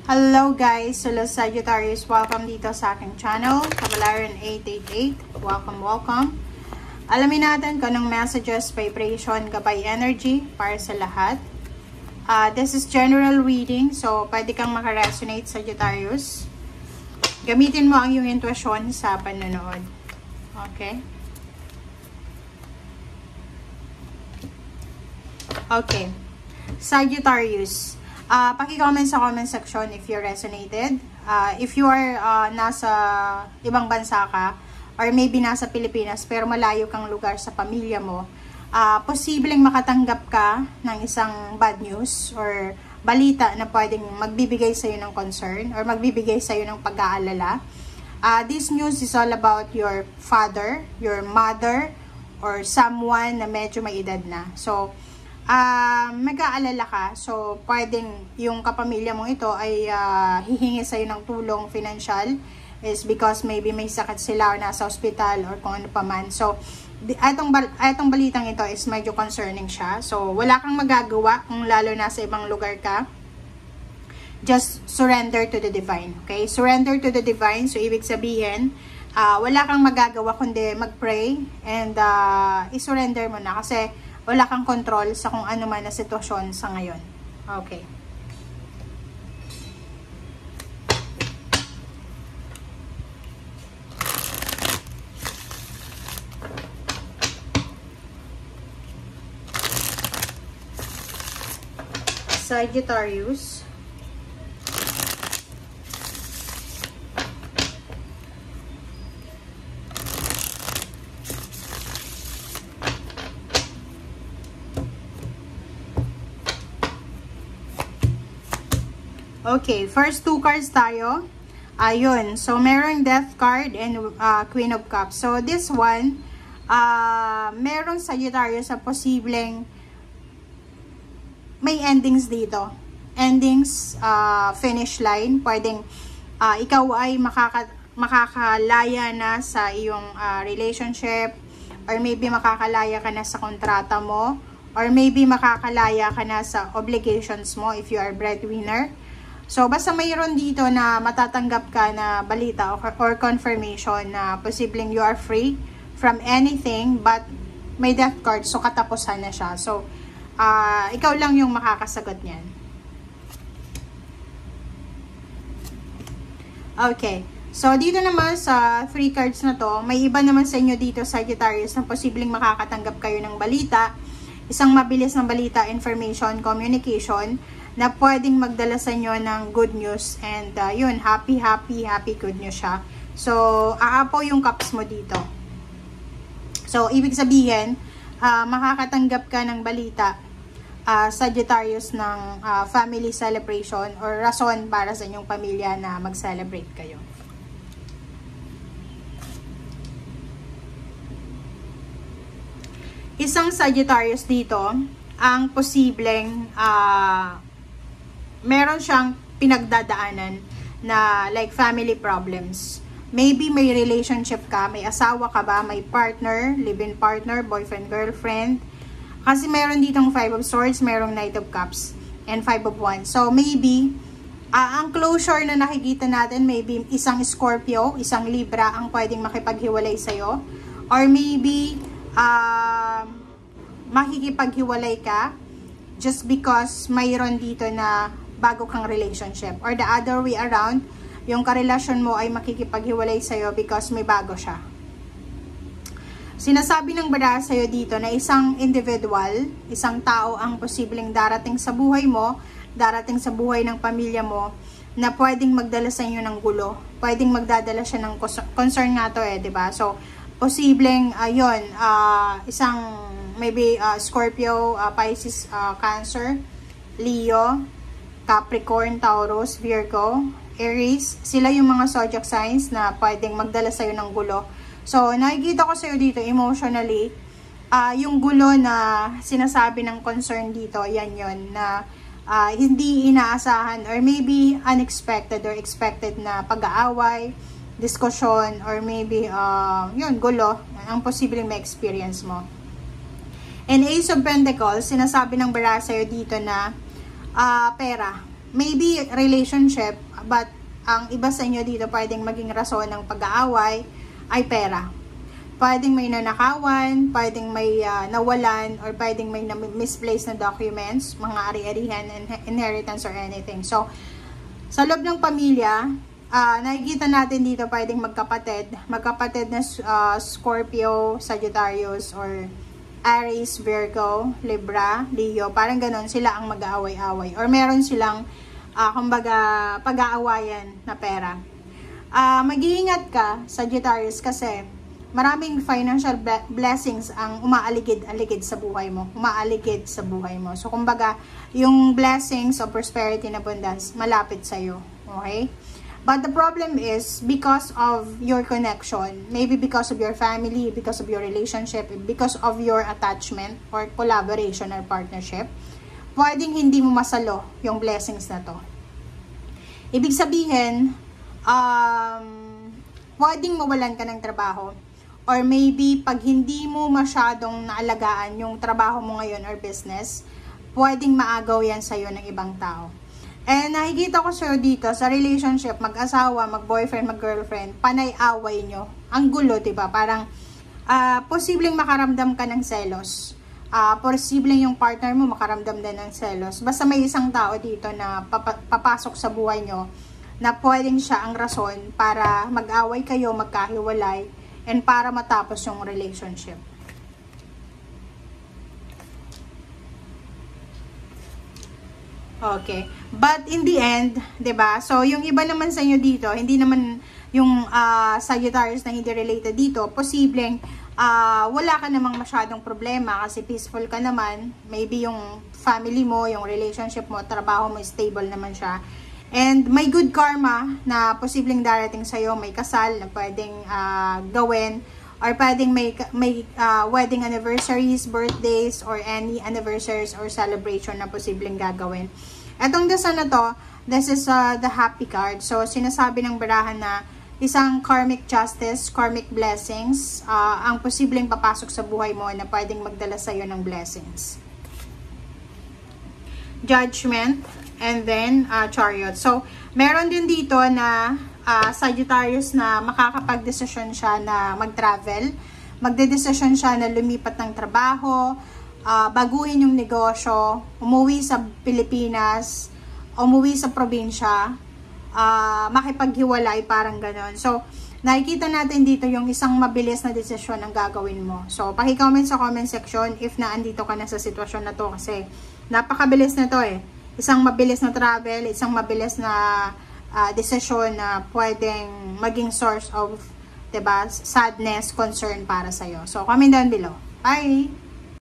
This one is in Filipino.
Hello guys, Solo Sagittarius. Welcome dito sa aking channel, Kabalaran 888. Welcome. Alamin natin kung anong messages, vibration, gabay energy para sa lahat. This is general reading, so pwede kang makaresonate, Sagittarius. Gamitin mo ang iyong intuition sa panonood. Okay? Okay. Sagittarius. Paki-comment sa comment section if you resonated. If you are nasa ibang bansa ka, or maybe nasa Pilipinas, pero malayo kang lugar sa pamilya mo, posibleng makatanggap ka ng isang bad news or balita na pwedeng magbibigay sa'yo ng concern or magbibigay sa'yo ng pag-aalala. This news is all about your father, your mother, or someone na medyo may edad na. So, mag-aalala ka, so pwedeng yung kapamilya mong ito ay hihingi sa'yo ng tulong financial is because maybe may sakit sila or nasa hospital or kung ano pa man. So, itong balitang ito is medyo concerning siya. So, wala kang magagawa kung lalo nasa ibang lugar ka. Just surrender to the divine. Okay? Surrender to the divine. So, ibig sabihin, wala kang magagawa kundi mag-pray and i-surrender mo na kasi wala kang control sa kung ano man na sitwasyon sa ngayon. Okay. Sagittarius. Okay, first two cards tayo. Ayun. So, merong Death card and Queen of Cups. So, this one, merong Sagittarius sa posibleng may endings dito. Endings, finish line. Pwedeng ikaw ay makakalaya na sa iyong relationship, or maybe makakalaya ka na sa kontrata mo, or maybe makakalaya ka na sa obligations mo if you are breadwinner. So, basta mayroon dito na matatanggap ka na balita or confirmation na posibleng you are free from anything, but may death card, so katapusan na siya. So, ikaw lang yung makakasagot niyan. Okay. So, dito naman sa 3 cards na to, may iba naman sa inyo dito, Sagittarius, na posibleng makakatanggap kayo ng balita. Isang mabilis na balita, information, communication, na pwedeng magdala sa inyo ng good news. And yun, happy good news siya. So, aapaw yung cups mo dito. So, ibig sabihin, makakatanggap ka ng balita, Sagittarius, ng family celebration or rason para sa inyong pamilya na mag-celebrate kayo. Isang Sagittarius dito, ang posibleng meron siyang pinagdadaanan na like family problems. Maybe may relationship ka, may asawa ka ba, may partner, live-in partner, boyfriend, girlfriend. Kasi meron ditong 5 of Swords, merong Knight of Cups, and 5 of Wands. So maybe, ang closure na nakikita natin, maybe isang Scorpio, isang Libra ang pwedeng makipaghiwalay sa'yo. Or maybe, makikipaghiwalay ka just because mayroon dito na bago kang relationship. Or the other way around, yung karelasyon mo ay makikipaghiwalay sa'yo because may bago siya. Sinasabi ng bada sa'yo dito na isang individual, isang tao ang posibleng darating sa buhay mo, darating sa buhay ng pamilya mo, na pwedeng magdala sa inyo ng gulo. Pwedeng magdadala siya ng concern nga to diba? So, posibleng, ayun, isang maybe Scorpio, Pisces, Cancer, Leo, Capricorn, Taurus, Virgo, Aries. Sila yung mga zodiac signs na pwedeng magdala sa'yo ng gulo. So, nakikita ko sa'yo dito emotionally, yung gulo na sinasabi ng concern dito, yan yun, na hindi inaasahan or maybe unexpected or expected na pag-aaway, diskusyon, or maybe, yun, gulo, ang posibleng may experience mo. And Ace of Pentacles, sinasabi ng bara sa'yo dito na pera. maybe relationship, but ang iba sa inyo dito pwedeng maging rason ng pag-aaway ay pera. Pwedeng may nanakawan, pwedeng may nawalan, or pwedeng may misplaced na documents, mga ari-arihan, inheritance, or anything. So, sa loob ng pamilya, nakikita natin dito pwedeng magkapatid na Scorpio, Sagittarius, or Aries, Virgo, Libra, Leo, parang ganon, sila ang mag-aaway-away. Or meron silang, kumbaga, pag-aawayan na pera. Mag-iingat ka, Sagittarius, kasi maraming financial blessings ang umaaligid-aligid sa buhay mo. So, kumbaga, yung blessings of prosperity and abundance, malapit sa'yo. Okay? But the problem is, because of your connection, maybe because of your family, because of your relationship, because of your attachment, or collaboration, or partnership, pwedeng hindi mo masalo yung blessings na to. Ibig sabihin, pwedeng mawalan ka ng trabaho. Or maybe, pag hindi mo masyadong naalagaan yung trabaho mo ngayon or business, pwedeng maagaw yan sa'yo ng ibang tao. And nakikita ko sa'yo dito, sa relationship, mag-asawa, mag-boyfriend, mag-girlfriend, panay-away nyo. Ang gulo, diba? Parang, posibleng makaramdam ka ng selos. Posibleng yung partner mo makaramdam din ng selos. Basta may isang tao dito na papasok sa buhay nyo, na pwedeng siya ang rason para mag-away kayo, magkahiwalay, and para matapos yung relationship. Okay. But in the end, 'di ba? So yung iba naman sa inyo dito, hindi naman yung Sagittarius na hindi related dito, posibleng wala ka namang masyadong problema kasi peaceful ka naman. Maybe yung family mo, yung relationship mo, trabaho mo, stable naman siya. And may good karma na posibleng darating sa'yo, may kasal na pwedeng gawin, or pwedeng may wedding anniversaries, birthdays, or any anniversaries or celebration na posibleng gagawin. Etong dasa na to, this is the happy card. So, sinasabi ng barahan na isang karmic justice, karmic blessings, ang posibleng papasok sa buhay mo na pwedeng magdala sa'yo ng blessings. Judgment, and then Chariot. So, meron din dito na Sagittarius na makakapag-desisyon siya na mag-travel. Magde-desisyon siya na lumipat ng trabaho, baguhin yung negosyo, umuwi sa Pilipinas, umuwi sa probinsya, makipaghiwalay, parang ganon. So, nakikita natin dito yung isang mabilis na desisyon ang gagawin mo. So, paki-comment sa comment section if naandito ka na sa sitwasyon na to kasi napakabilis na to eh. Isang mabilis na travel, isang mabilis na desisyon na pwedeng maging source of, diba, sadness, concern para sa'yo. So, comment down below. Bye!